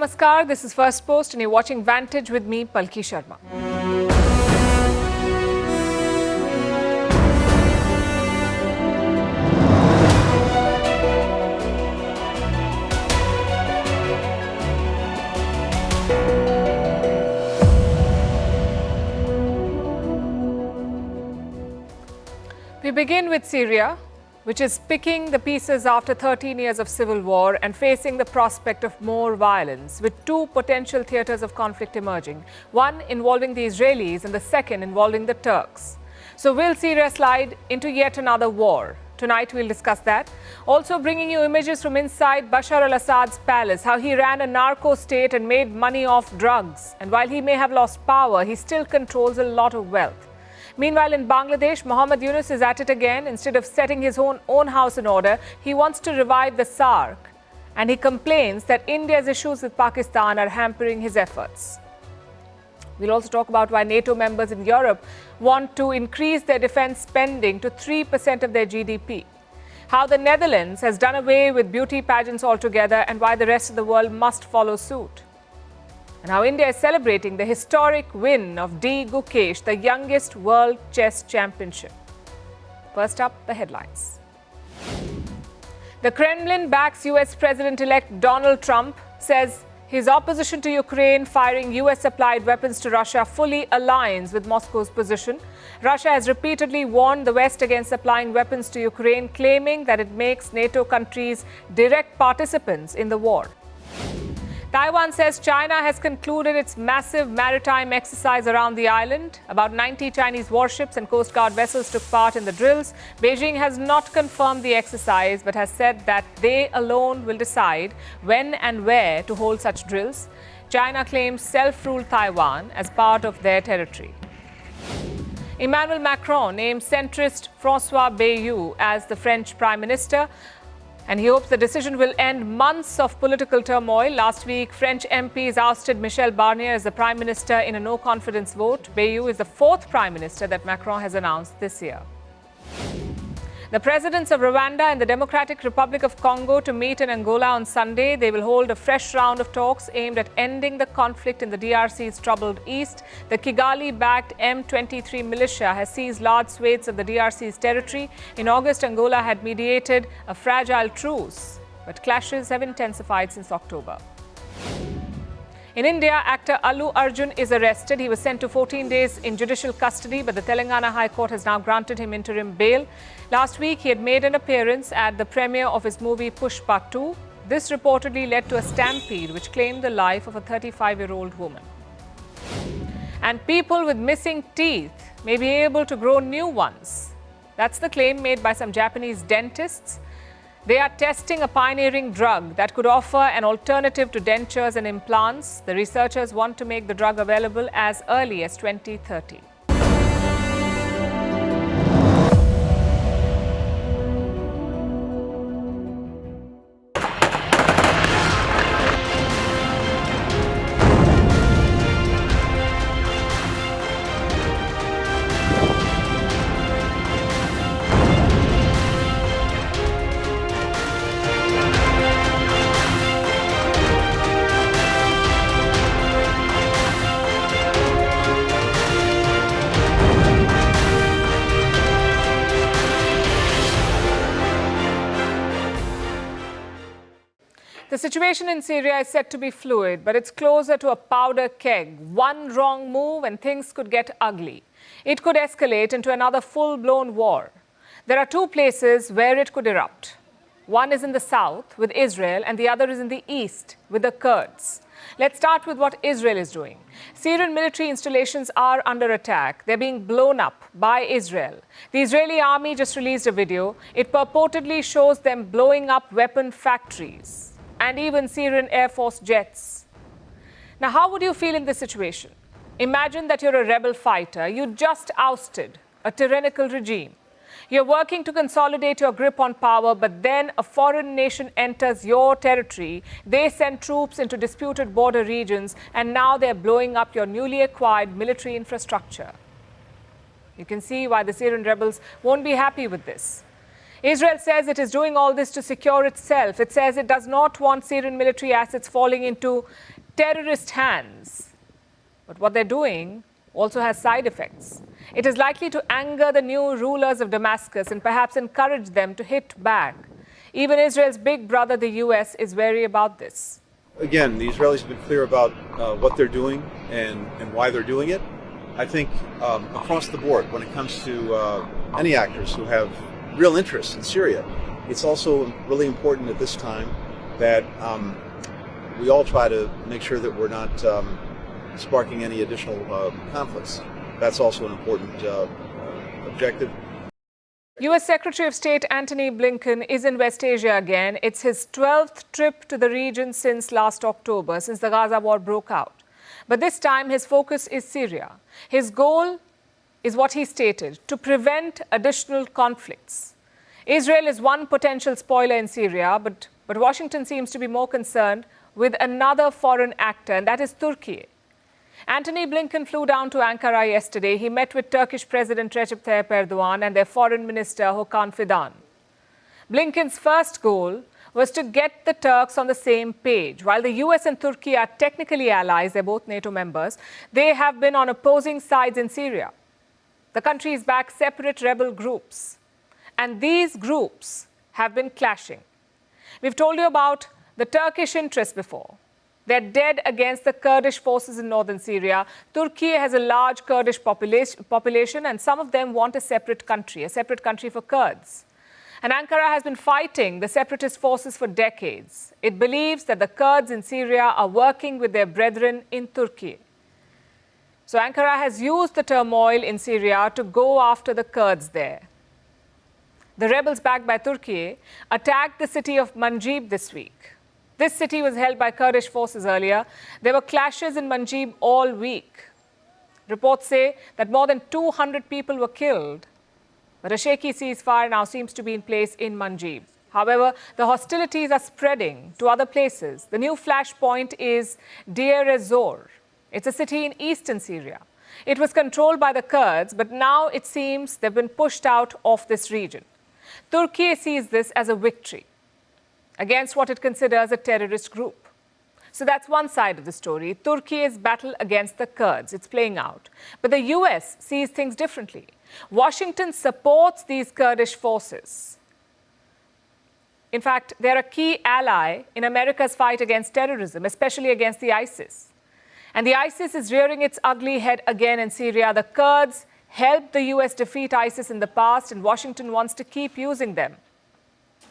Namaskar, this is Firstpost and you're watching Vantage with me, Palki Sharma. We begin with Syria, which is picking the pieces after 13 years of civil war and facing the prospect of more violence, with two potential theatres of conflict emerging, one involving the Israelis and the second involving the Turks. So will Syria slide into yet another war? Tonight we'll discuss that. Also bringing you images from inside Bashar al-Assad's palace, how he ran a narco state and made money off drugs. And while he may have lost power, he still controls a lot of wealth. Meanwhile, in Bangladesh, Mohammed is at it again. Instead of setting his own house in order, he wants to revive the SARC. And he complains that India's issues with Pakistan are hampering his efforts. We'll also talk about why NATO members in Europe want to increase their defense spending to 3% of their GDP. How the Netherlands has done away with beauty pageants altogether and why the rest of the world must follow suit. And how India is celebrating the historic win of D. Gukesh, the youngest world chess championship. First up, the headlines. The Kremlin backs US President-elect Donald Trump, says his opposition to Ukraine firing US-supplied weapons to Russia fully aligns with Moscow's position. Russia has repeatedly warned the West against supplying weapons to Ukraine, claiming that it makes NATO countries direct participants in the war. Taiwan says China has concluded its massive maritime exercise around the island. About 90 Chinese warships and Coast Guard vessels took part in the drills. Beijing has not confirmed the exercise but has said that they alone will decide when and where to hold such drills. China claims self-ruled Taiwan as part of their territory. Emmanuel Macron named centrist François Bayrou as the French Prime Minister, and he hopes the decision will end months of political turmoil. Last week, French MPs ousted Michel Barnier as the Prime Minister in a no-confidence vote. Bayrou is the fourth Prime Minister that Macron has announced this year. The presidents of Rwanda and the Democratic Republic of Congo to meet in Angola on Sunday. They will hold a fresh round of talks aimed at ending the conflict in the DRC's troubled east. The Kigali-backed M23 militia has seized large swathes of the DRC's territory. In August, Angola had mediated a fragile truce, but clashes have intensified since October. In India, actor Allu Arjun is arrested. He was sent to 14 days in judicial custody, but the Telangana High Court has now granted him interim bail. Last week, he had made an appearance at the premiere of his movie Pushpa 2. This reportedly led to a stampede which claimed the life of a 35-year-old woman. And people with missing teeth may be able to grow new ones. That's the claim made by some Japanese dentists. They are testing a pioneering drug that could offer an alternative to dentures and implants. The researchers want to make the drug available as early as 2030. The situation in Syria is said to be fluid, but it's closer to a powder keg. One wrong move and things could get ugly. It could escalate into another full-blown war. There are two places where it could erupt. One is in the south with Israel and the other is in the east with the Kurds. Let's start with what Israel is doing. Syrian military installations are under attack. They're being blown up by Israel. The Israeli army just released a video. It purportedly shows them blowing up weapon factories and even Syrian Air Force jets. Now, how would you feel in this situation? Imagine that you're a rebel fighter. You just ousted a tyrannical regime. You're working to consolidate your grip on power, but then a foreign nation enters your territory. They send troops into disputed border regions, and now they're blowing up your newly acquired military infrastructure. You can see why the Syrian rebels won't be happy with this. Israel says it is doing all this to secure itself. It says it does not want Syrian military assets falling into terrorist hands. But what they're doing also has side effects. It is likely to anger the new rulers of Damascus and perhaps encourage them to hit back. Even Israel's big brother, the US, is wary about this. Again, the Israelis have been clear about what they're doing and why they're doing it. I think across the board, when it comes to any actors who have real interest in Syria, it's also really important at this time that we all try to make sure that we're not sparking any additional conflicts. That's also an important objective. U.S. Secretary of State Antony Blinken is in West Asia again. It's his 12th trip to the region since last October, since the Gaza war broke out. But this time, his focus is Syria. His goal is what he stated, to prevent additional conflicts. Israel is one potential spoiler in Syria, but Washington seems to be more concerned with another foreign actor, and that is Turkey. Antony Blinken flew down to Ankara yesterday. He met with Turkish President Recep Tayyip Erdogan and their Foreign Minister Hakan Fidan. Blinken's first goal was to get the Turks on the same page. While the US and Turkey are technically allies, they're both NATO members, they have been on opposing sides in Syria. The countries back separate rebel groups, and these groups have been clashing. We've told you about the Turkish interest before. They're dead against the Kurdish forces in northern Syria. Turkey has a large Kurdish population, and some of them want a separate country for Kurds. And Ankara has been fighting the separatist forces for decades. It believes that the Kurds in Syria are working with their brethren in Turkey. So Ankara has used the turmoil in Syria to go after the Kurds there. The rebels backed by Turkey attacked the city of Manjib this week. This city was held by Kurdish forces earlier. There were clashes in Manjib all week. Reports say that more than 200 people were killed, but a shaky ceasefire now seems to be in place in Manjib. However, the hostilities are spreading to other places. The new flashpoint is Deir ez-Zor. It's a city in eastern Syria. It was controlled by the Kurds, but now it seems they've been pushed out of this region. Turkey sees this as a victory against what it considers a terrorist group. So that's one side of the story. Turkey's battle against the Kurds, it's playing out. But the US sees things differently. Washington supports these Kurdish forces. In fact, they're a key ally in America's fight against terrorism, especially against the ISIS. And the ISIS is rearing its ugly head again in Syria. The Kurds helped the US defeat ISIS in the past, and Washington wants to keep using them.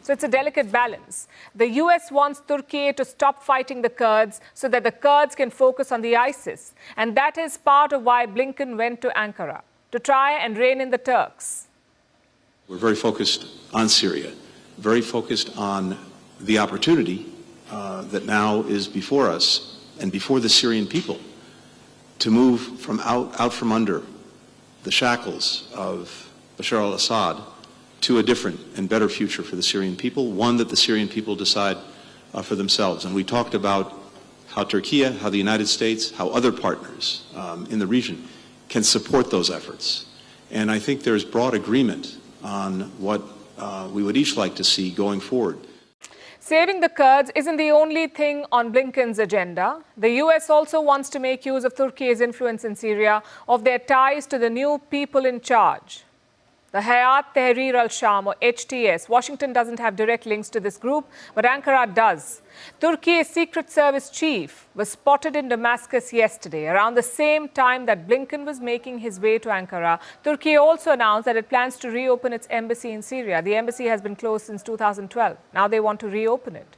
So it's a delicate balance. The US wants Turkey to stop fighting the Kurds so that the Kurds can focus on the ISIS. And that is part of why Blinken went to Ankara, to try and rein in the Turks. We're very focused on Syria, very focused on the opportunity that now is before us and before the Syrian people to move from out from under the shackles of Bashar al-Assad to a different and better future for the Syrian people, one that the Syrian people decide for themselves. And we talked about how Turkey, how the United States, how other partners in the region can support those efforts. And I think there's broad agreement on what we would each like to see going forward. Saving the Kurds isn't the only thing on Blinken's agenda. The US also wants to make use of Turkey's influence in Syria, of their ties to the new people in charge, the Hayat Tahrir al-Sham, or HTS. Washington doesn't have direct links to this group, but Ankara does. Turkey's Secret Service chief was spotted in Damascus yesterday, around the same time that Blinken was making his way to Ankara. Turkey also announced that it plans to reopen its embassy in Syria. The embassy has been closed since 2012. Now they want to reopen it.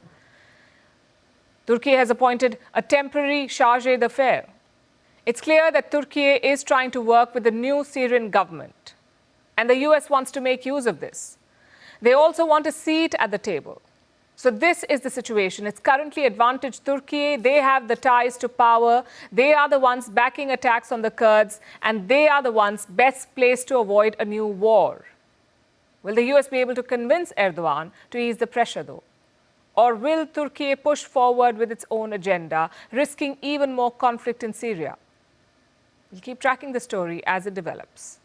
Turkey has appointed a temporary chargé d'affaires. It's clear that Turkey is trying to work with the new Syrian government. And the US wants to make use of this. They also want a seat at the table. So this is the situation. It's currently advantaged Turkey. They have the ties to power. They are the ones backing attacks on the Kurds. And they are the ones best placed to avoid a new war. Will the US be able to convince Erdogan to ease the pressure, though? Or will Turkey push forward with its own agenda, risking even more conflict in Syria? We'll keep tracking the story as it develops.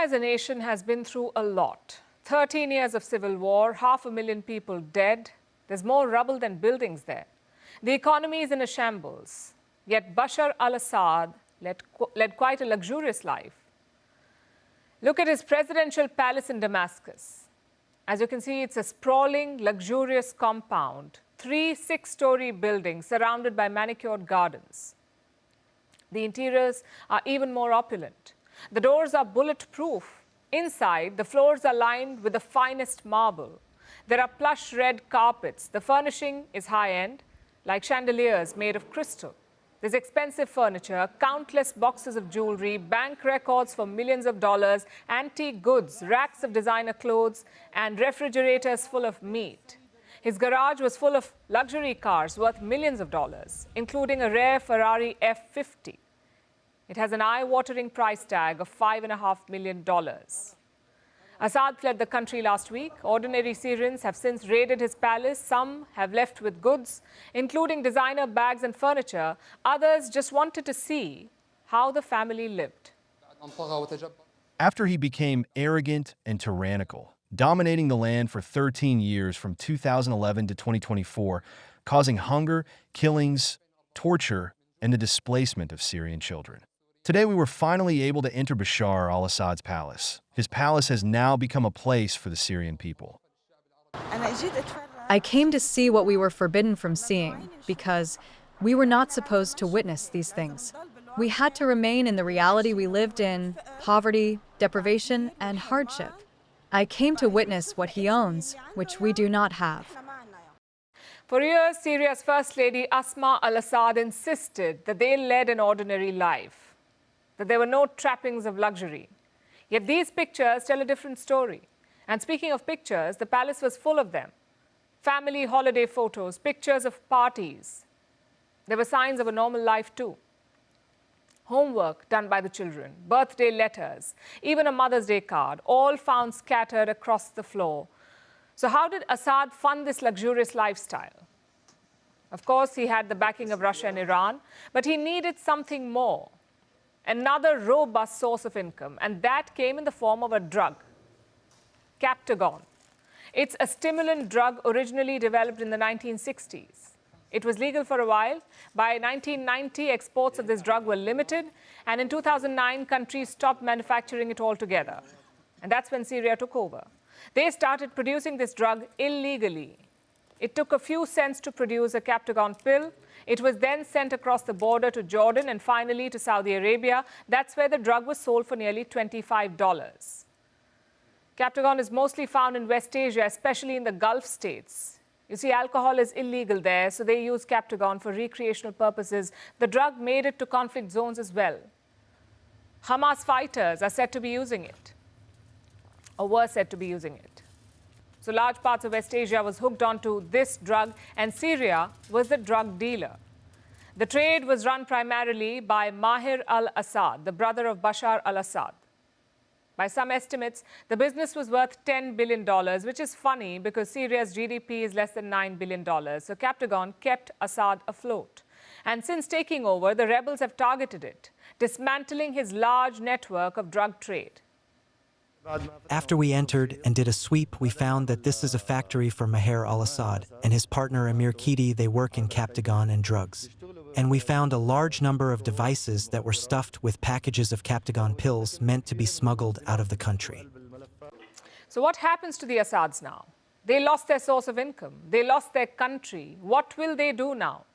as a nation has been through a lot. 13 years of civil war, 500,000 people dead. There's more rubble than buildings there. The economy is in a shambles. Yet Bashar al-Assad led quite a luxurious life. Look at his presidential palace in Damascus. As you can see, it's a sprawling, luxurious compound. 3 6-story buildings surrounded by manicured gardens. The interiors are even more opulent. The doors are bulletproof. Inside, the floors are lined with the finest marble. There are plush red carpets. The furnishing is high-end, like chandeliers made of crystal. There's expensive furniture, countless boxes of jewelry, bank records for millions of dollars, antique goods, racks of designer clothes, and refrigerators full of meat. His garage was full of luxury cars worth millions of dollars, including a rare Ferrari F50. It has an eye-watering price tag of $5.5 million. Assad fled the country last week. Ordinary Syrians have since raided his palace. Some have left with goods, including designer bags and furniture. Others just wanted to see how the family lived. After he became arrogant and tyrannical, dominating the land for 13 years from 2011 to 2024, causing hunger, killings, torture, and the displacement of Syrian children. Today, we were finally able to enter Bashar al-Assad's palace. His palace has now become a place for the Syrian people. I came to see what we were forbidden from seeing because we were not supposed to witness these things. We had to remain in the reality we lived in, poverty, deprivation, and hardship. I came to witness what he owns, which we do not have. For years, Syria's First Lady Asma al-Assad insisted that they led an ordinary life, that there were no trappings of luxury. Yet these pictures tell a different story. And speaking of pictures, the palace was full of them. Family holiday photos, pictures of parties. There were signs of a normal life too. Homework done by the children, birthday letters, even a Mother's Day card, all found scattered across the floor. So how did Assad fund this luxurious lifestyle? Of course, he had the backing of Russia and Iran, but he needed something more. Another robust source of income, and that came in the form of a drug, Captagon. It's a stimulant drug originally developed in the 1960s. It was legal for a while. By 1990, exports of this drug were limited, and in 2009, countries stopped manufacturing it altogether. And that's when Syria took over. They started producing this drug illegally. It took a few cents to produce a Captagon pill. It was then sent across the border to Jordan and finally to Saudi Arabia. That's where the drug was sold for nearly $25. Captagon is mostly found in West Asia, especially in the Gulf states. You see, alcohol is illegal there, so they use Captagon for recreational purposes. The drug made it to conflict zones as well. Hamas fighters are said to be using it, or were said to be using it. So large parts of West Asia was hooked onto this drug, and Syria was the drug dealer. The trade was run primarily by Maher al-Assad, the brother of Bashar al-Assad. By some estimates, the business was worth $10 billion, which is funny because Syria's GDP is less than $9 billion. So Captagon kept Assad afloat. And since taking over, the rebels have targeted it, dismantling his large network of drug trade. After we entered and did a sweep, we found that this is a factory for Maher al-Assad and his partner Amir Kidi. They work in Captagon and drugs. And we found a large number of devices that were stuffed with packages of Captagon pills meant to be smuggled out of the country. So what happens to the Assads now? They lost their source of income. They lost their country. What will they do now?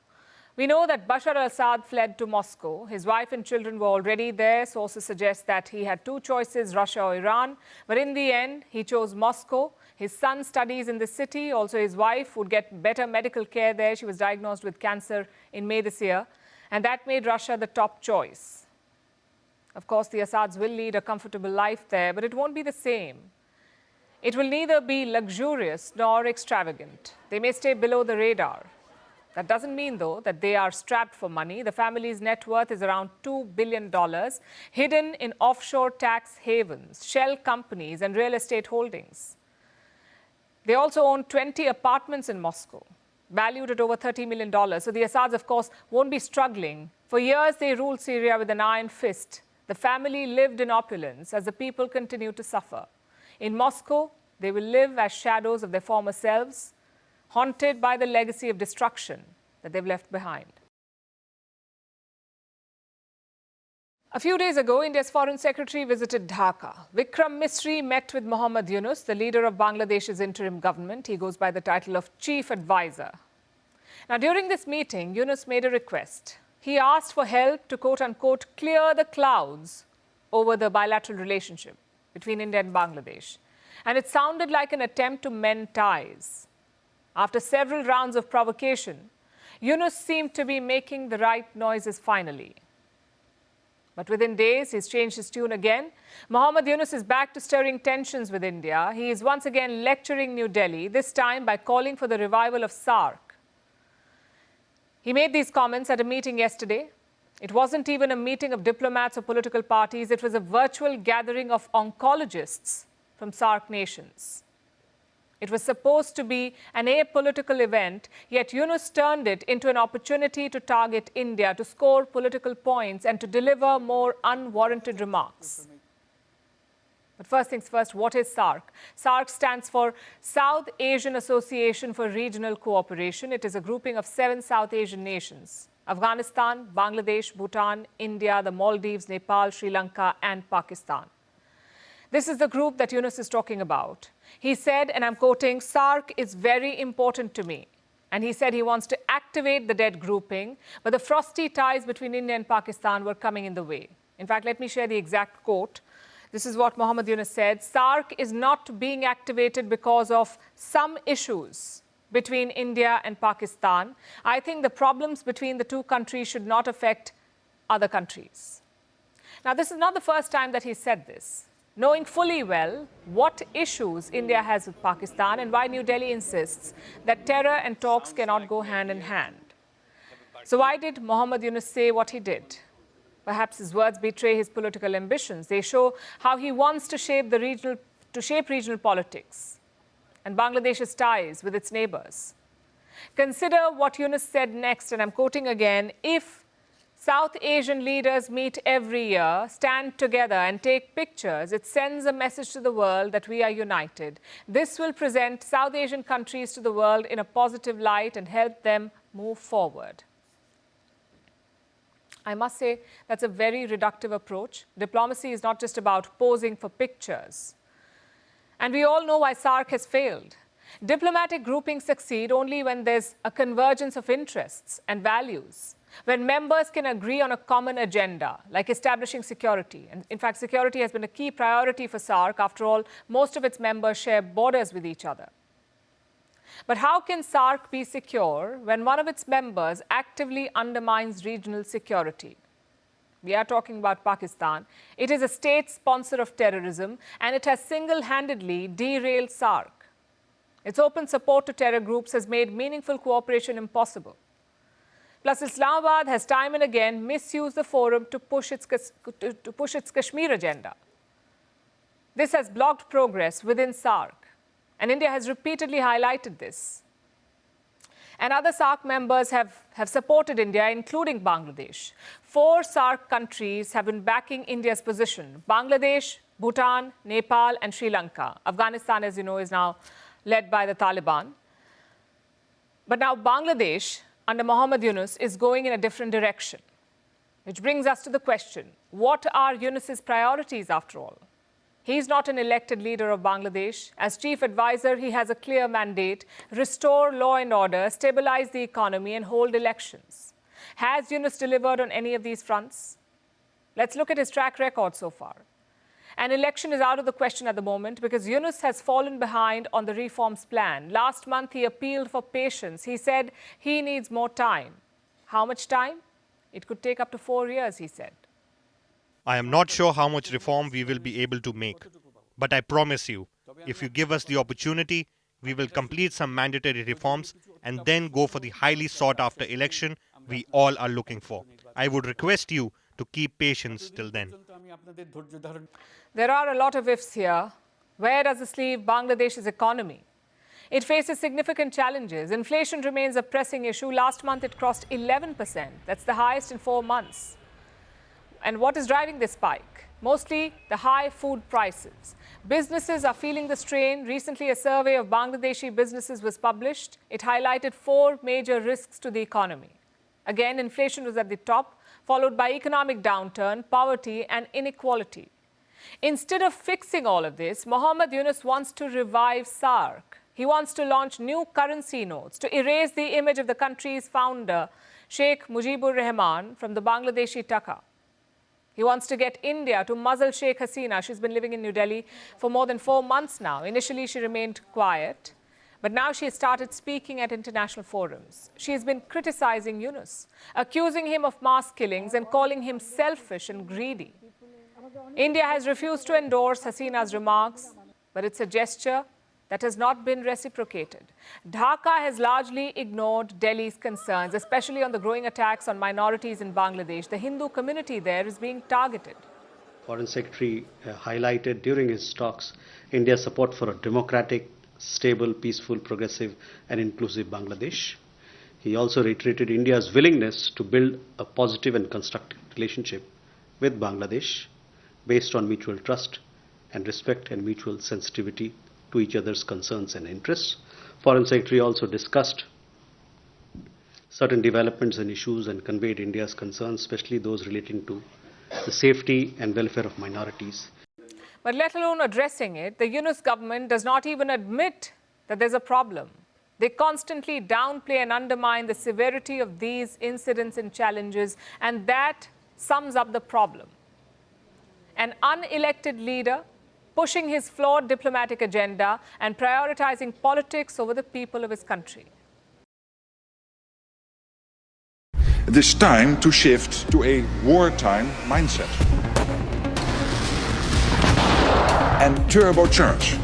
We know that Bashar al-Assad fled to Moscow. His wife and children were already there. Sources suggest that he had two choices, Russia or Iran. But in the end, he chose Moscow. His son studies in the city. Also, his wife would get better medical care there. She was diagnosed with cancer in May this year. And that made Russia the top choice. Of course, the Assads will lead a comfortable life there, but it won't be the same. It will neither be luxurious nor extravagant. They may stay below the radar. That doesn't mean, though, that they are strapped for money. The family's net worth is around $2 billion, hidden in offshore tax havens, shell companies, and real estate holdings. They also own 20 apartments in Moscow, valued at over $30 million. So the Assads, of course, won't be struggling. For years, they ruled Syria with an iron fist. The family lived in opulence as the people continue to suffer. In Moscow, they will live as shadows of their former selves, haunted by the legacy of destruction that they've left behind. A few days ago, India's Foreign Secretary visited Dhaka. Vikram Misri met with Mohammed Yunus, the leader of Bangladesh's interim government. He goes by the title of Chief Advisor. Now, during this meeting, Yunus made a request. He asked for help to, quote-unquote, clear the clouds over the bilateral relationship between India and Bangladesh. And it sounded like an attempt to mend ties. After several rounds of provocation, Yunus seemed to be making the right noises finally. But within days, he's changed his tune again. Mohammed Yunus is back to stirring tensions with India. He is once again lecturing New Delhi, this time by calling for the revival of SAARC. He made these comments at a meeting yesterday. It wasn't even a meeting of diplomats or political parties. It was a virtual gathering of oncologists from SAARC nations. It was supposed to be an apolitical event, yet Yunus turned it into an opportunity to target India, to score political points and to deliver more unwarranted remarks. But first things first, what is SAARC? SAARC stands for South Asian Association for Regional Cooperation. It is a grouping of 7 South Asian nations: Afghanistan, Bangladesh, Bhutan, India, the Maldives, Nepal, Sri Lanka, and Pakistan. This is the group that Yunus is talking about. He said, and I'm quoting, SAARC is very important to me. And he said he wants to activate the dead grouping, but the frosty ties between India and Pakistan were coming in the way. In fact, let me share the exact quote. This is what Mohammed Yunus said. SAARC is not being activated because of some issues between India and Pakistan. I think the problems between the two countries should not affect other countries. Now, this is not the first time that he said this, knowing fully well what issues India has with Pakistan and why New Delhi insists that terror and talks cannot go hand in hand. So why did Mohammed Yunus say what he did? Perhaps his words betray his political ambitions. They show how he wants to shape regional politics and Bangladesh's ties with its neighbors. Consider what Yunus said next, and I'm quoting again, if South Asian leaders meet every year, stand together and take pictures, it sends a message to the world that we are united. This will present South Asian countries to the world in a positive light and help them move forward. I must say that's a very reductive approach. Diplomacy is not just about posing for pictures. And we all know why SAARC has failed. Diplomatic groupings succeed only when there's a convergence of interests and values, when members can agree on a common agenda, like establishing security. And in fact, security has been a key priority for SAARC. After all, most of its members share borders with each other. But how can SAARC be secure when one of its members actively undermines regional security? We are talking about Pakistan. It is a state sponsor of terrorism, and it has single-handedly derailed SAARC. Its open support to terror groups has made meaningful cooperation impossible. Plus, Islamabad has time and again misused the forum to push its Kashmir agenda. This has blocked progress within SAARC, and India has repeatedly highlighted this. And other SAARC members have supported India, including Bangladesh. 4 SAARC countries have been backing India's position: Bangladesh, Bhutan, Nepal, and Sri Lanka. Afghanistan, as you know, is now led by the Taliban. But now Bangladesh, under Mohammed Yunus, is going in a different direction. Which brings us to the question, what are Yunus's priorities after all? He's not an elected leader of Bangladesh. As chief advisor, he has a clear mandate: restore law and order, stabilize the economy, and hold elections. Has Yunus delivered on any of these fronts? Let's look at his track record so far. An election is out of the question at the moment because Yunus has fallen behind on the reforms plan. Last month, he appealed for patience. He said he needs more time. How much time? It could take up to 4 years, he said. I am not sure how much reform we will be able to make. But I promise you, if you give us the opportunity, we will complete some mandatory reforms and then go for the highly sought-after election we all are looking for. I would request you to keep patience till then. There are a lot of ifs here. Where does this leave Bangladesh's economy? It faces significant challenges. Inflation remains a pressing issue. Last month, it crossed 11%. That's the highest in 4 months. And what is driving this spike? Mostly the high food prices. Businesses are feeling the strain. Recently, a survey of Bangladeshi businesses was published. It highlighted 4 major risks to the economy. Again, inflation was at the top, followed by economic downturn, poverty, and inequality. Instead of fixing all of this, Mohammed Yunus wants to revive SAARC. He wants to launch new currency notes to erase the image of the country's founder, Sheikh Mujibur Rahman, from the Bangladeshi taka. He wants to get India to muzzle Sheikh Hasina. She's been living in New Delhi for more than 4 months now. Initially, she remained quiet, but now she has started speaking at international forums. She has been criticizing Yunus, accusing him of mass killings and calling him selfish and greedy. India has refused to endorse Hasina's remarks, but it's a gesture that has not been reciprocated. Dhaka has largely ignored Delhi's concerns, especially on the growing attacks on minorities in Bangladesh. The Hindu community there is being targeted. Foreign Secretary highlighted during his talks India's support for a democratic, stable, peaceful, progressive and inclusive Bangladesh. He also reiterated India's willingness to build a positive and constructive relationship with Bangladesh based on mutual trust and respect and mutual sensitivity to each other's concerns and interests. Foreign Secretary also discussed certain developments and issues and conveyed India's concerns, especially those relating to the safety and welfare of minorities. But let alone addressing it, the Yunus government does not even admit that there's a problem. They constantly downplay and undermine the severity of these incidents and challenges, and that sums up the problem. An unelected leader pushing his flawed diplomatic agenda and prioritizing politics over the people of his country. It is time to shift to a wartime mindset and turbocharge.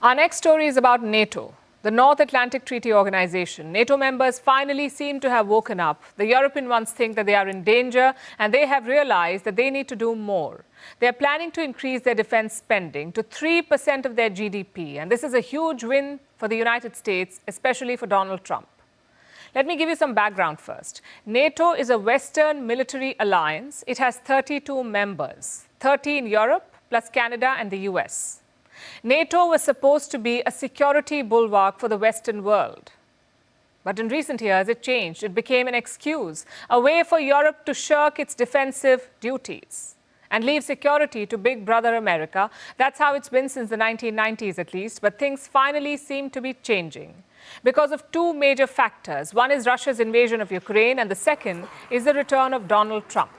Our next story is about NATO, the North Atlantic Treaty Organization. NATO members finally seem to have woken up. The European ones think that they are in danger, and they have realized that they need to do more. They are planning to increase their defense spending to 3% of their GDP, and this is a huge win for the United States, especially for Donald Trump. Let me give you some background first. NATO is a Western military alliance. It has 32 members, 30 in Europe, plus Canada and the US. NATO was supposed to be a security bulwark for the Western world. But in recent years, it changed. It became an excuse, a way for Europe to shirk its defensive duties and leave security to Big Brother America. That's how it's been since the 1990s, at least. But things finally seem to be changing because of 2 major factors. One is Russia's invasion of Ukraine, and the second is the return of Donald Trump.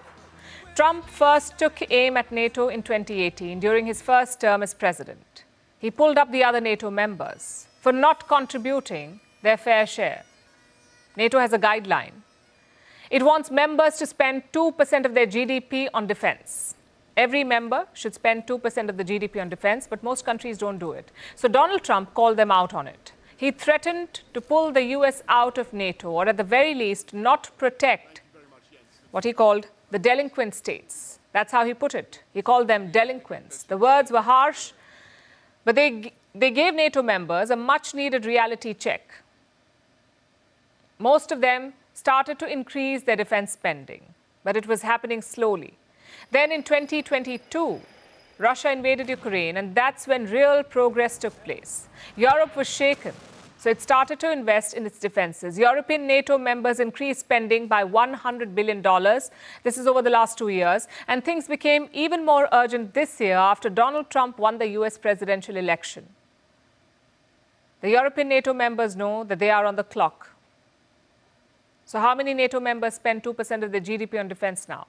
Trump first took aim at NATO in 2018 during his first term as president. He pulled up the other NATO members for not contributing their fair share. NATO has a guideline. It wants members to spend 2% of their GDP on defense. Every member should spend 2% of the GDP on defense, but most countries don't do it. So Donald Trump called them out on it. He threatened to pull the US out of NATO, or at the very least, not protect what he called the delinquent states. That's how he put it. He called them delinquents. The words were harsh, but they gave NATO members a much-needed reality check. Most of them started to increase their defense spending, but it was happening slowly. Then in 2022, Russia invaded Ukraine, and that's when real progress took place. Europe was shaken, so it started to invest in its defenses. European NATO members increased spending by $100 billion. This is over the last 2 years. And things became even more urgent this year after Donald Trump won the US presidential election. The European NATO members know that they are on the clock. So how many NATO members spend 2% of their GDP on defense now?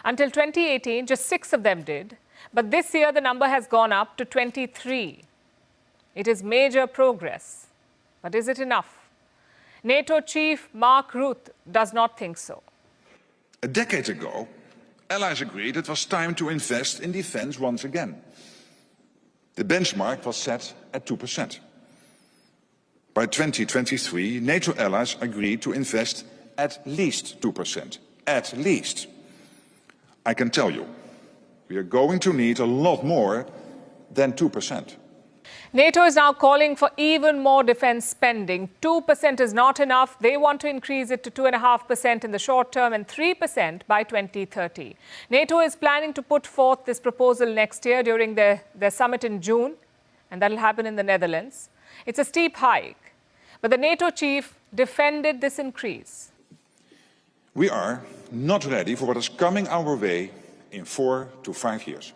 Until 2018, just 6 of them did. But this year, the number has gone up to 23. It is major progress. But is it enough? NATO chief Mark Rutte does not think so. A decade ago, allies agreed it was time to invest in defense once again. The benchmark was set at 2%. By 2023, NATO allies agreed to invest at least 2%. At least. I can tell you, we are going to need a lot more than 2%. NATO is now calling for even more defense spending. 2% is not enough. They want to increase it to 2.5% in the short term and 3% by 2030. NATO is planning to put forth this proposal next year during their summit in June, and that will happen in the Netherlands. It's a steep hike, but the NATO chief defended this increase. We are not ready for what is coming our way in 4 to 5 years.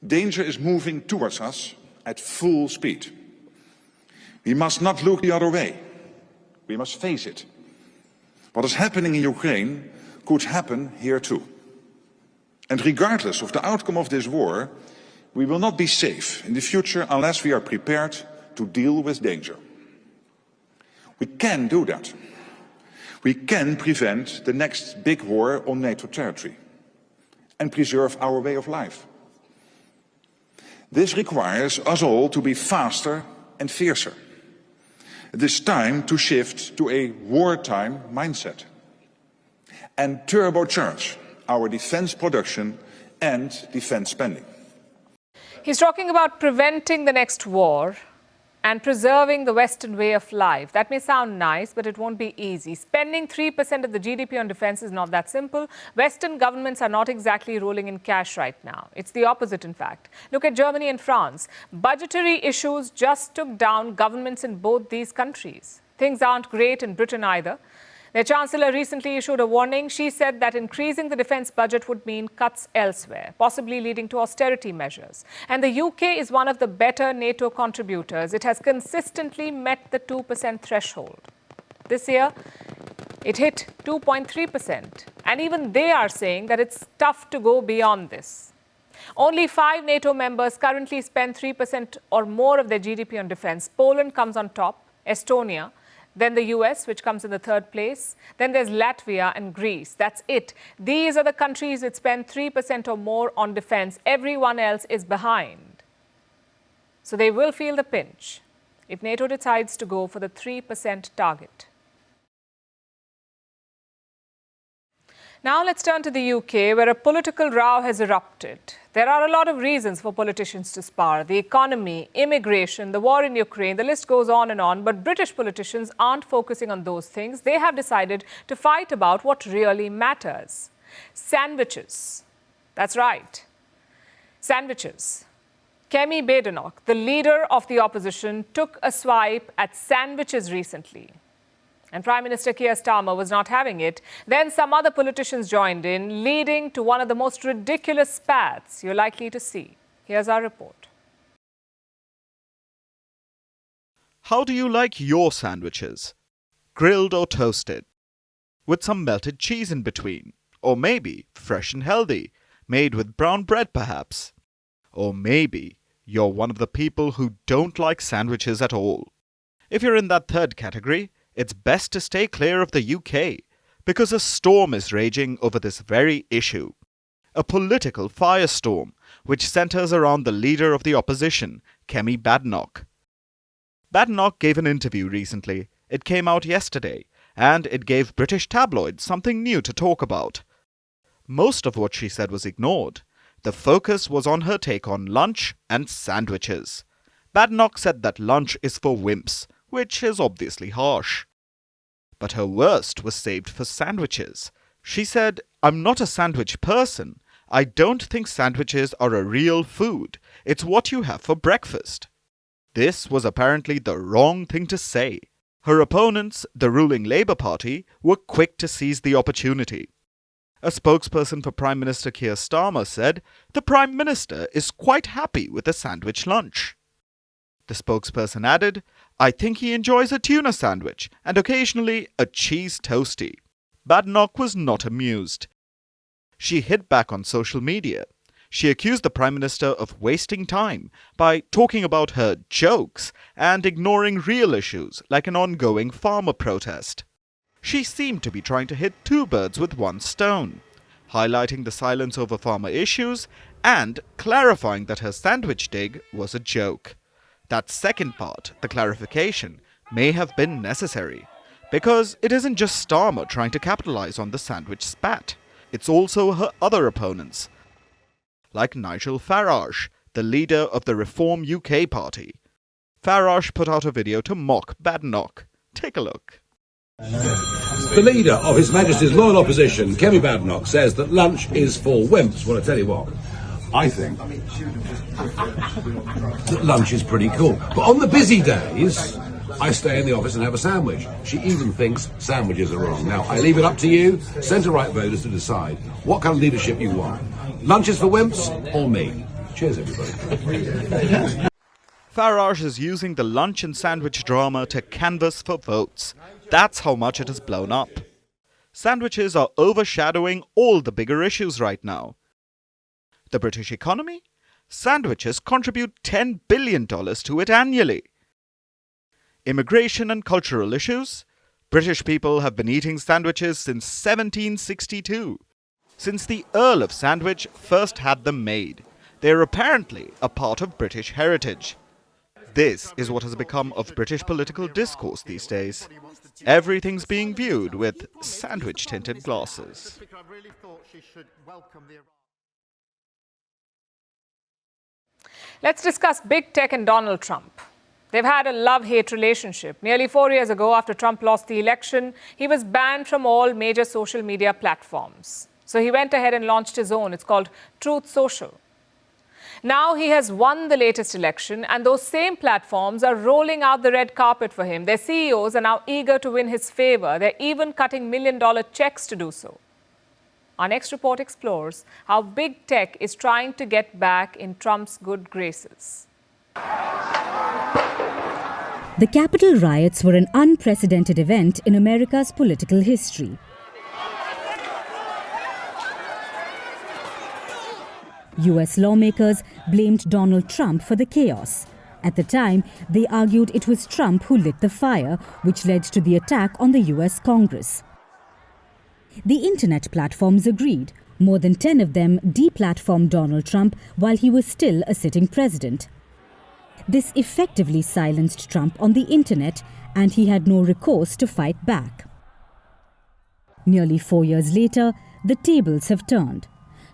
Danger is moving towards us at full speed. We must not look the other way. We must face it. What is happening in Ukraine could happen here too. And regardless of the outcome of this war, we will not be safe in the future unless we are prepared to deal with danger. We can do that. We can prevent the next big war on NATO territory and preserve our way of life. This requires us all to be faster and fiercer. It is time to shift to a wartime mindset and turbocharge our defense production and defense spending. He's talking about preventing the next war and preserving the Western way of life. That may sound nice, but it won't be easy. Spending 3% of the GDP on defense is not that simple. Western governments are not exactly rolling in cash right now. It's the opposite, in fact. Look at Germany and France. Budgetary issues just took down governments in both these countries. Things aren't great in Britain either. Their chancellor recently issued a warning. She said that increasing the defense budget would mean cuts elsewhere, possibly leading to austerity measures. And the UK is one of the better NATO contributors. It has consistently met the 2% threshold. This year, it hit 2.3%. And even they are saying that it's tough to go beyond this. Only 5 NATO members currently spend 3% or more of their GDP on defense. Poland comes on top, Estonia, then the US, which comes in the 3rd place. Then there's Latvia and Greece. That's it. These are the countries that spend 3% or more on defense. Everyone else is behind. So they will feel the pinch if NATO decides to go for the 3% target. Now let's turn to the UK, where a political row has erupted. There are a lot of reasons for politicians to spar: the economy, immigration, the war in Ukraine, the list goes on and on. But British politicians aren't focusing on those things. They have decided to fight about what really matters: sandwiches. That's right, sandwiches. Kemi Badenoch, the leader of the opposition, took a swipe at sandwiches recently. And Prime Minister Keir Starmer was not having it. Then some other politicians joined in, leading to one of the most ridiculous spats you're likely to see. Here's our report. How do you like your sandwiches? Grilled or toasted? With some melted cheese in between? Or maybe fresh and healthy, made with brown bread perhaps? Or maybe you're one of the people who don't like sandwiches at all. If you're in that third category, it's best to stay clear of the UK, because a storm is raging over this very issue. A political firestorm, which centres around the leader of the opposition, Kemi Badenoch. Badenoch gave an interview recently. It came out yesterday, and it gave British tabloids something new to talk about. Most of what she said was ignored. The focus was on her take on lunch and sandwiches. Badenoch said that lunch is for wimps, which is obviously harsh. But her worst was saved for sandwiches. She said, "I'm not a sandwich person. I don't think sandwiches are a real food. It's what you have for breakfast." This was apparently the wrong thing to say. Her opponents, the ruling Labour Party, were quick to seize the opportunity. A spokesperson for Prime Minister Keir Starmer said, "The Prime Minister is quite happy with a sandwich lunch." The spokesperson added, "I think he enjoys a tuna sandwich and occasionally a cheese toastie." Badenoch was not amused. She hit back on social media. She accused the Prime Minister of wasting time by talking about her jokes and ignoring real issues like an ongoing farmer protest. She seemed to be trying to hit 2 birds with 1 stone, highlighting the silence over farmer issues and clarifying that her sandwich dig was a joke. That second part, the clarification, may have been necessary. Because it isn't just Starmer trying to capitalize on the sandwich spat. It's also her other opponents, like Nigel Farage, the leader of the Reform UK party. Farage put out a video to mock Badenoch. Take a look. The leader of His Majesty's Loyal Opposition, Kemi Badenoch, says that lunch is for wimps. Well, I tell you what, I think that lunch is pretty cool. But on the busy days, I stay in the office and have a sandwich. She even thinks sandwiches are wrong. Now, I leave it up to you, centre-right voters, to decide what kind of leadership you want. Lunch is for wimps or me? Cheers, everybody. Farage is using the lunch and sandwich drama to canvass for votes. That's how much it has blown up. Sandwiches are overshadowing all the bigger issues right now. The British economy? Sandwiches contribute $10 billion to it annually. Immigration and cultural issues? British people have been eating sandwiches since 1762. Since the Earl of Sandwich first had them made. They're apparently a part of British heritage. This is what has become of British political discourse these days. Everything's being viewed with sandwich-tinted glasses. Let's discuss big tech and Donald Trump. They've had a love-hate relationship. Nearly 4 years ago, after Trump lost the election, he was banned from all major social media platforms. So he went ahead and launched his own. It's called Truth Social. Now he has won the latest election, and those same platforms are rolling out the red carpet for him. Their CEOs are now eager to win his favor. They're even cutting million-dollar checks to do so. Our next report explores how big tech is trying to get back in Trump's good graces. The Capitol riots were an unprecedented event in America's political history. US lawmakers blamed Donald Trump for the chaos. At the time, they argued it was Trump who lit the fire, which led to the attack on the US Congress. The internet platforms agreed. More than 10 of them deplatformed Donald Trump while he was still a sitting president. This effectively silenced Trump on the internet, and he had no recourse to fight back. Nearly 4 years later, the tables have turned.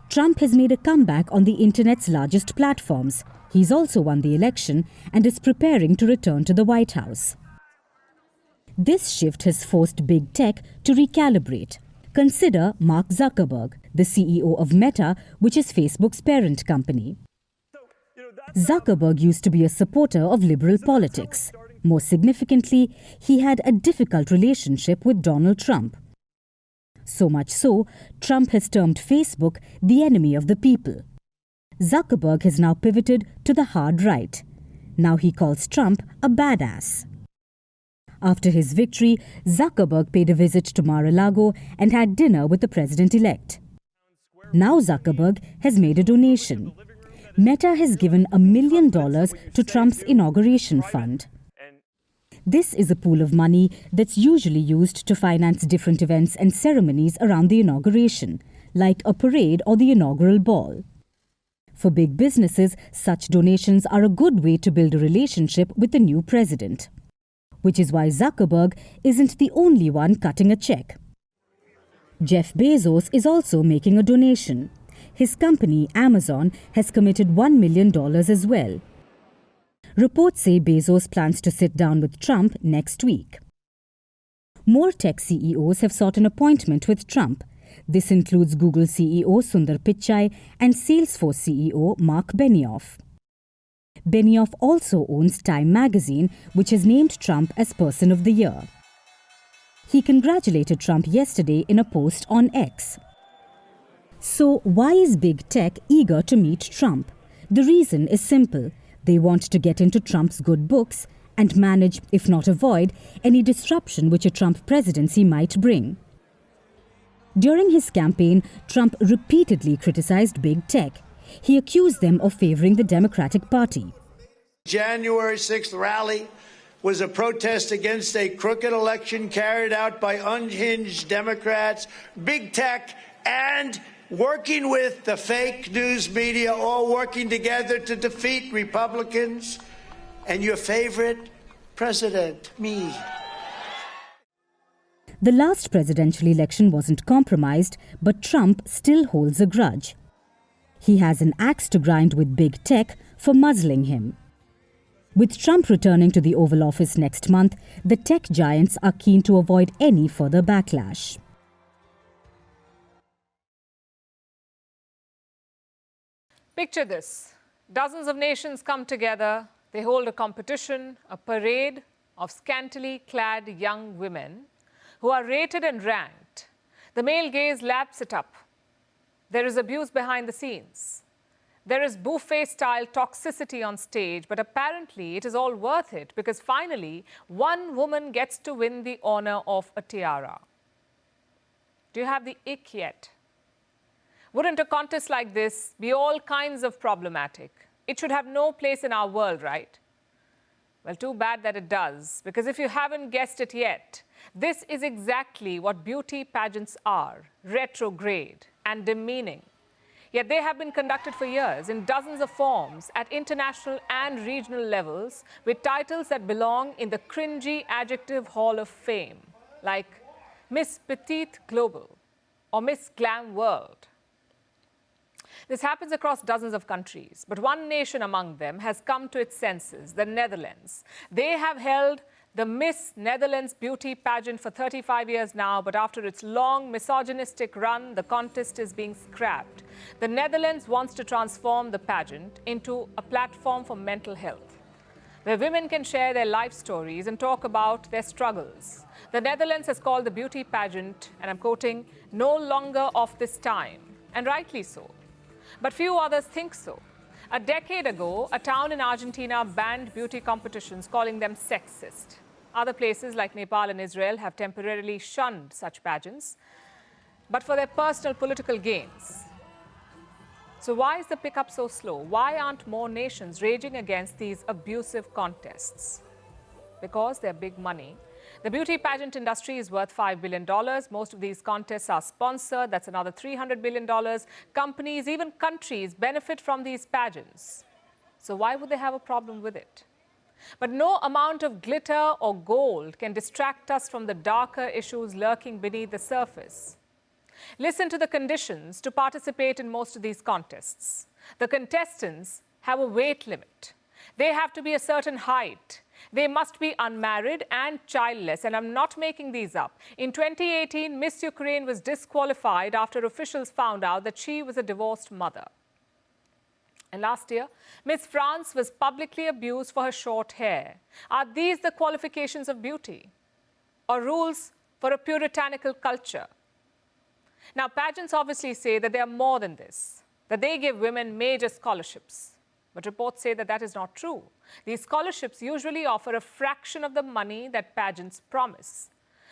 Trump has made a comeback on the internet's largest platforms. He's also won the election and is preparing to return to the White House. This shift has forced big tech to recalibrate. Consider Mark Zuckerberg, the CEO of Meta, which is Facebook's parent company. Zuckerberg used to be a supporter of liberal politics. More significantly, he had a difficult relationship with Donald Trump. So much so, Trump has termed Facebook the enemy of the people. Zuckerberg has now pivoted to the hard right. Now he calls Trump a badass. After his victory, Zuckerberg paid a visit to Mar-a-Lago and had dinner with the president-elect. Now Zuckerberg has made a donation. Meta has given $1 million to Trump's inauguration fund. This is a pool of money that's usually used to finance different events and ceremonies around the inauguration, like a parade or the inaugural ball. For big businesses, such donations are a good way to build a relationship with the new president. Which is why Zuckerberg isn't the only one cutting a check. Jeff Bezos is also making a donation. His company, Amazon, has committed $1 million as well. Reports say Bezos plans to sit down with Trump next week. More tech CEOs have sought an appointment with Trump. This includes Google CEO Sundar Pichai and Salesforce CEO Mark Benioff. Benioff also owns Time magazine, which has named Trump as Person of the Year. He congratulated Trump yesterday in a post on X. So why is big tech eager to meet Trump? The reason is simple. They want to get into Trump's good books and manage, if not avoid, any disruption which a Trump presidency might bring. During his campaign, Trump repeatedly criticized big tech. He accused them of favoring the Democratic Party. January 6th rally was a protest against a crooked election carried out by unhinged Democrats, big tech, and working with the fake news media, all working together to defeat Republicans. and your favorite president, me. The last presidential election wasn't compromised, but Trump still holds a grudge. He has an axe to grind with big tech for muzzling him. With Trump returning to the Oval Office next month, the tech giants are keen to avoid any further backlash. Picture this. Dozens of nations come together. They hold a competition, a parade of scantily clad young women who are rated and ranked. The male gaze laps it up. There is abuse behind the scenes. There is buffet-style toxicity on stage, but apparently it is all worth it because finally one woman gets to win the honor of a tiara. Do you have the ick yet? Wouldn't a contest like this be all kinds of problematic? It should have no place in our world, right? Well, too bad that it does, because if you haven't guessed it yet, this is exactly what beauty pageants are: retrograde and demeaning. Yet they have been conducted for years in dozens of forms at international and regional levels with titles that belong in the cringy adjective hall of fame, like Miss Petite Global or Miss Glam World. This happens across dozens of countries, but one nation among them has come to its senses, the Netherlands. They have held the Miss Netherlands beauty pageant for 35 years now, but after its long misogynistic run, the contest is being scrapped. The Netherlands wants to transform the pageant into a platform for mental health, where women can share their life stories and talk about their struggles. The Netherlands has called the beauty pageant, and I'm quoting, "no longer of this time," and rightly so. But few others think so. A decade ago, a town in Argentina banned beauty competitions, calling them sexist. Other places like Nepal and Israel have temporarily shunned such pageants, but for their personal political gains. So why is the pickup so slow? Why aren't more nations raging against these abusive contests? Because they're big money. The beauty pageant industry is worth $5 billion. Most of these contests are sponsored. That's another $300 billion. Companies, even countries, benefit from these pageants. So why would they have a problem with it? But no amount of glitter or gold can distract us from the darker issues lurking beneath the surface. Listen to the conditions to participate in most of these contests. The contestants have a weight limit. They have to be a certain height. They must be unmarried and childless, and I'm not making these up. In 2018, Miss Ukraine was disqualified after officials found out that she was a divorced mother. And last year, Miss France was publicly abused for her short hair. Are these the qualifications of beauty, or rules for a puritanical culture? Now, pageants obviously say that they are more than this, that they give women major scholarships. But reports say that that is not true. These scholarships usually offer a fraction of the money that pageants promise.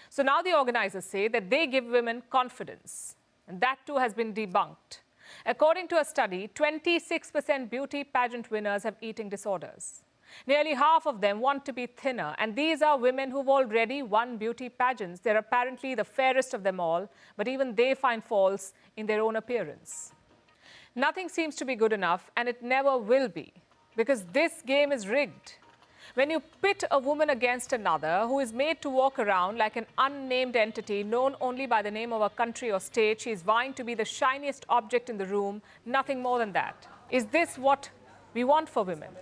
So now the organizers say that they give women confidence, and that too has been debunked. According to a study, 26% beauty pageant winners have eating disorders. Nearly half of them want to be thinner, and these are women who've already won beauty pageants. They're apparently the fairest of them all, but even they find faults in their own appearance. Nothing seems to be good enough, and it never will be, because this game is rigged. When you pit a woman against another who is made to walk around like an unnamed entity known only by the name of a country or state, she is vying to be the shiniest object in the room, nothing more than that. Is this what we want for women?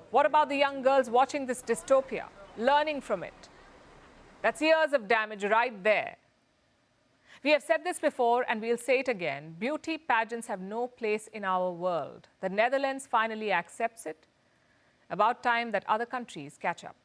What about the young girls watching this dystopia, learning from it? That's years of damage right there. We have said this before, and we'll say it again. Beauty pageants have no place in our world. The Netherlands finally accepts it. About time that other countries catch up.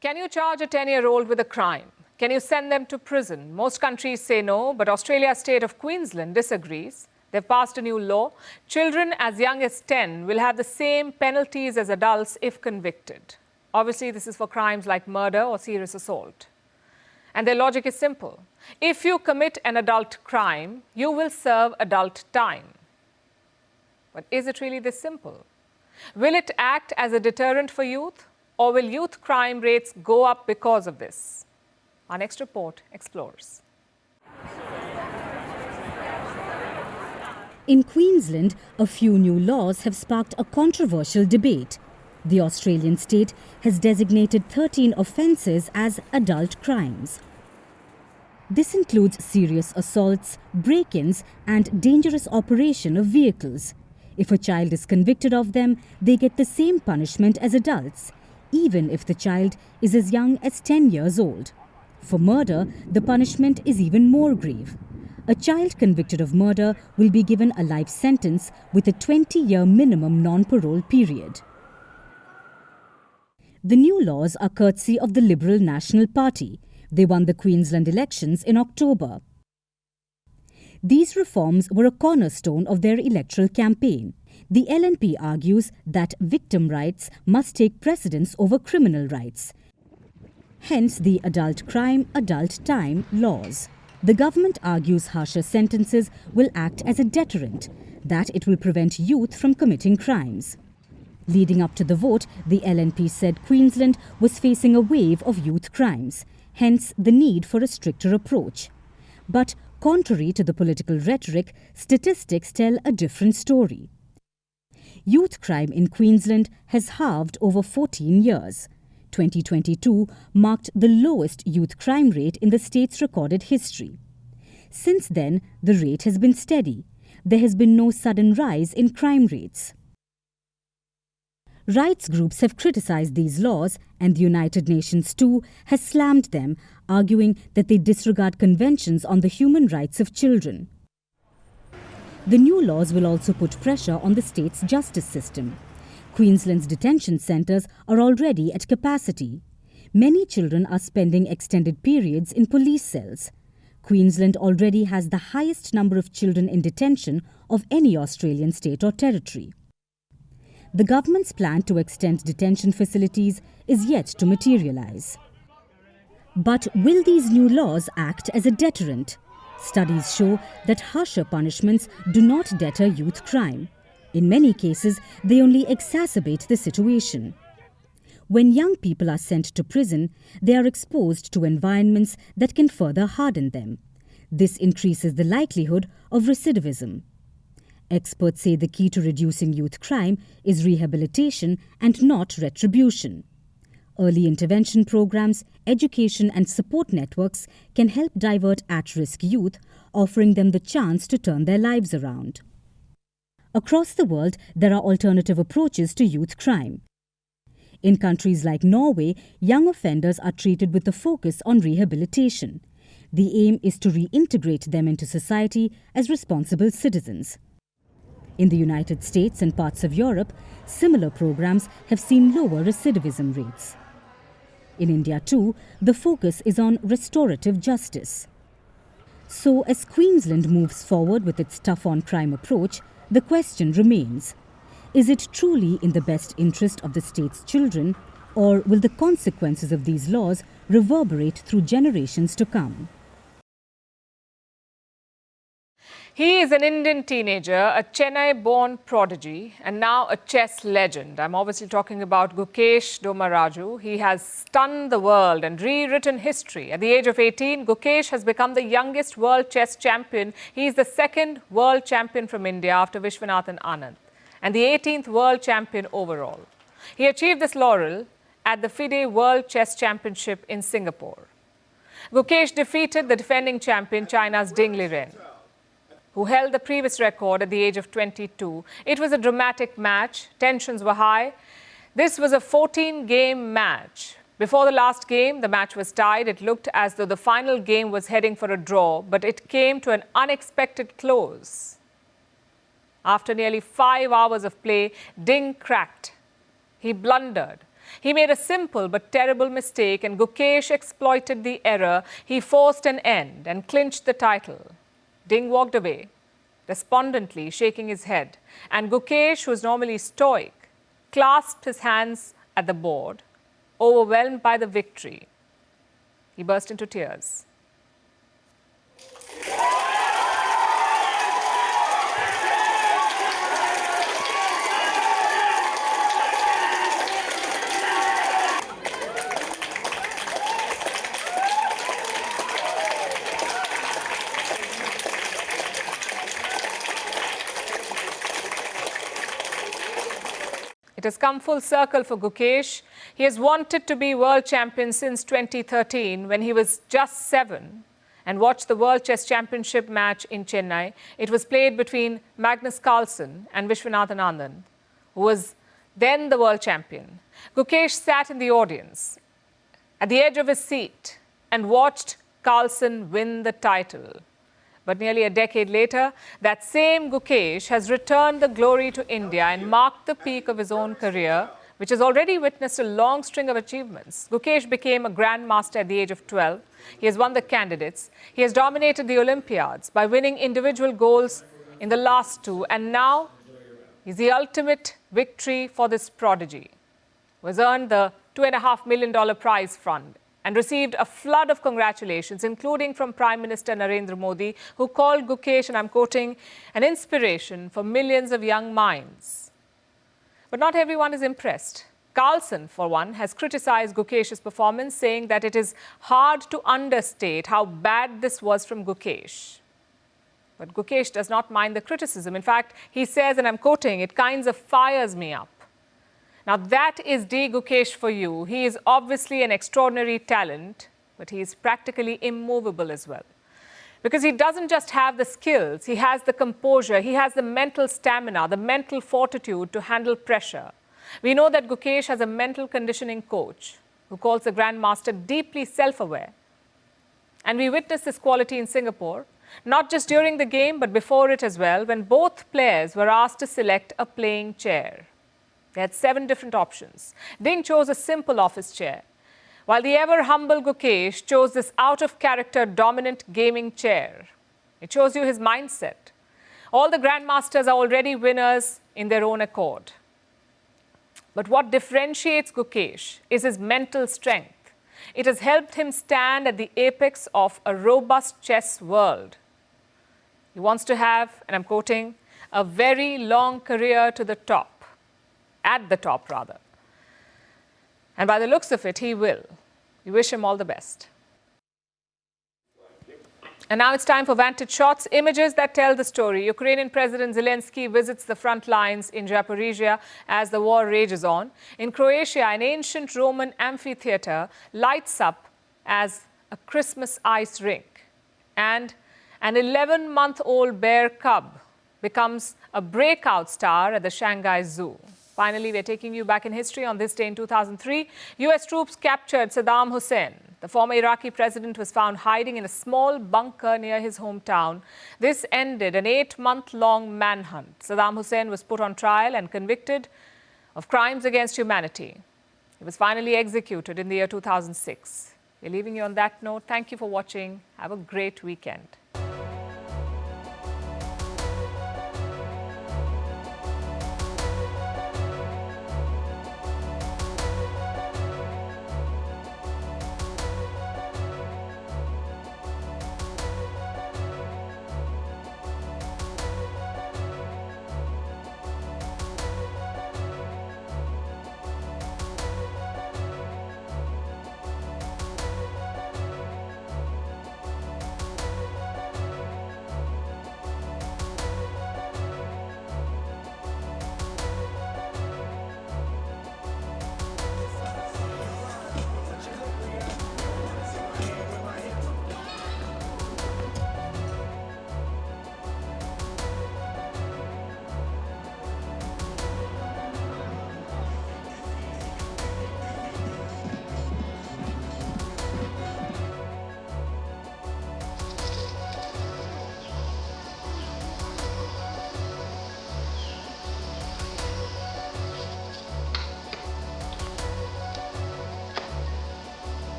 Can you charge a 10-year-old with a crime? Can you send them to prison? Most countries say no, but Australia's state of Queensland disagrees. They've passed a new law. Children as young as 10 will have the same penalties as adults if convicted. Obviously, this is for crimes like murder or serious assault. And their logic is simple. If you commit an adult crime, you will serve adult time. But is it really this simple? Will it act as a deterrent for youth, or will youth crime rates go up because of this? Our next report explores. In Queensland, a few new laws have sparked a controversial debate. The Australian state has designated 13 offences as adult crimes. This includes serious assaults, break-ins and dangerous operation of vehicles. If a child is convicted of them, they get the same punishment as adults, even if the child is as young as 10 years old. For murder, the punishment is even more grave. A child convicted of murder will be given a life sentence with a 20-year minimum non-parole period. The new laws are courtesy of the Liberal National Party. They won the Queensland elections in October. These reforms were a cornerstone of their electoral campaign. The LNP argues that victim rights must take precedence over criminal rights. Hence the adult crime, adult time laws. The government argues harsher sentences will act as a deterrent, that it will prevent youth from committing crimes. Leading up to the vote, the LNP said Queensland was facing a wave of youth crimes, hence the need for a stricter approach. But contrary to the political rhetoric, statistics tell a different story. Youth crime in Queensland has halved over 14 years. 2022 marked the lowest youth crime rate in the state's recorded history. Since then, the rate has been steady. There has been no sudden rise in crime rates. Rights groups have criticized these laws, and the United Nations too has slammed them, arguing that they disregard conventions on the human rights of children. The new laws will also put pressure on the state's justice system. Queensland's detention centres are already at capacity. Many children are spending extended periods in police cells. Queensland already has the highest number of children in detention of any Australian state or territory. The government's plan to extend detention facilities is yet to materialise. But will these new laws act as a deterrent? Studies show that harsher punishments do not deter youth crime. In many cases, they only exacerbate the situation. When young people are sent to prison, they are exposed to environments that can further harden them. This increases the likelihood of recidivism. Experts say the key to reducing youth crime is rehabilitation and not retribution. Early intervention programs, education and support networks can help divert at-risk youth, offering them the chance to turn their lives around. Across the world, there are alternative approaches to youth crime. In countries like Norway, young offenders are treated with a focus on rehabilitation. The aim is to reintegrate them into society as responsible citizens. In the United States and parts of Europe, similar programs have seen lower recidivism rates. In India too, the focus is on restorative justice. So as Queensland moves forward with its tough-on-crime approach, the question remains, is it truly in the best interest of the state's children, or will the consequences of these laws reverberate through generations to come? He is an Indian teenager, a Chennai-born prodigy, and now a chess legend. I'm obviously talking about Gukesh Domaraju. He has stunned the world and rewritten history. At the age of 18, Gukesh has become the youngest world chess champion. He is the second world champion from India after Vishwanathan Anand, and the 18th world champion overall. He achieved this laurel at the FIDE World Chess Championship in Singapore. Gukesh defeated the defending champion, China's Ding Liren, who held the previous record at the age of 22. It was a dramatic match. Tensions were high. This was a 14-game match. Before the last game, the match was tied. It looked as though the final game was heading for a draw, but it came to an unexpected close. After nearly 5 hours of play, Ding cracked. He blundered. He made a simple but terrible mistake, and Gukesh exploited the error. He forced an end and clinched the title. Ding walked away, despondently shaking his head, and Gukesh, who is normally stoic, clasped his hands at the board, overwhelmed by the victory. He burst into tears. It has come full circle for Gukesh. He has wanted to be world champion since 2013 when he was just 7 and watched the World Chess Championship match in Chennai. It was played between Magnus Carlsen and Vishwanathan Anand, who was then the world champion. Gukesh sat in the audience at the edge of his seat and watched Carlsen win the title. But nearly a decade later, that same Gukesh has returned the glory to India and marked the peak of his own career, which has already witnessed a long string of achievements. Gukesh became a grandmaster at the age of 12. He has won the candidates. He has dominated the Olympiads by winning individual golds in the last 2. And now, he's the ultimate victory for this prodigy, who has earned the $2.5 million prize fund and received a flood of congratulations, including from Prime Minister Narendra Modi, who called Gukesh, and I'm quoting, an inspiration for millions of young minds. But not everyone is impressed. Carlsen, for one, has criticized Gukesh's performance, saying that it is hard to understate how bad this was from Gukesh. But Gukesh does not mind the criticism. In fact, he says, and I'm quoting, it kinds of fires me up. Now that is D. Gukesh for you. He is obviously an extraordinary talent, but he is practically immovable as well. Because he doesn't just have the skills, he has the composure, he has the mental stamina, the mental fortitude to handle pressure. We know that Gukesh has a mental conditioning coach who calls the grandmaster deeply self-aware. And we witnessed this quality in Singapore, not just during the game, but before it as well, when both players were asked to select a playing chair. They had 7 different options. Ding chose a simple office chair, while the ever-humble Gukesh chose this out-of-character dominant gaming chair. It shows you his mindset. All the grandmasters are already winners in their own accord. But what differentiates Gukesh is his mental strength. It has helped him stand at the apex of a robust chess world. He wants to have, and I'm quoting, a very long career to the top. At the top, rather. And by the looks of it, he will. We wish him all the best. And now it's time for Vantage Shots, images that tell the story. Ukrainian President Zelensky visits the front lines in Zaporizhia as the war rages on. In Croatia, an ancient Roman amphitheater lights up as a Christmas ice rink. And an 11-month-old bear cub becomes a breakout star at the Shanghai Zoo. Finally, we're taking you back in history. On this day in 2003, U.S. troops captured Saddam Hussein. The former Iraqi president was found hiding in a small bunker near his hometown. This ended an 8-month-long manhunt. Saddam Hussein was put on trial and convicted of crimes against humanity. He was finally executed in the year 2006. We're leaving you on that note. Thank you for watching. Have a great weekend.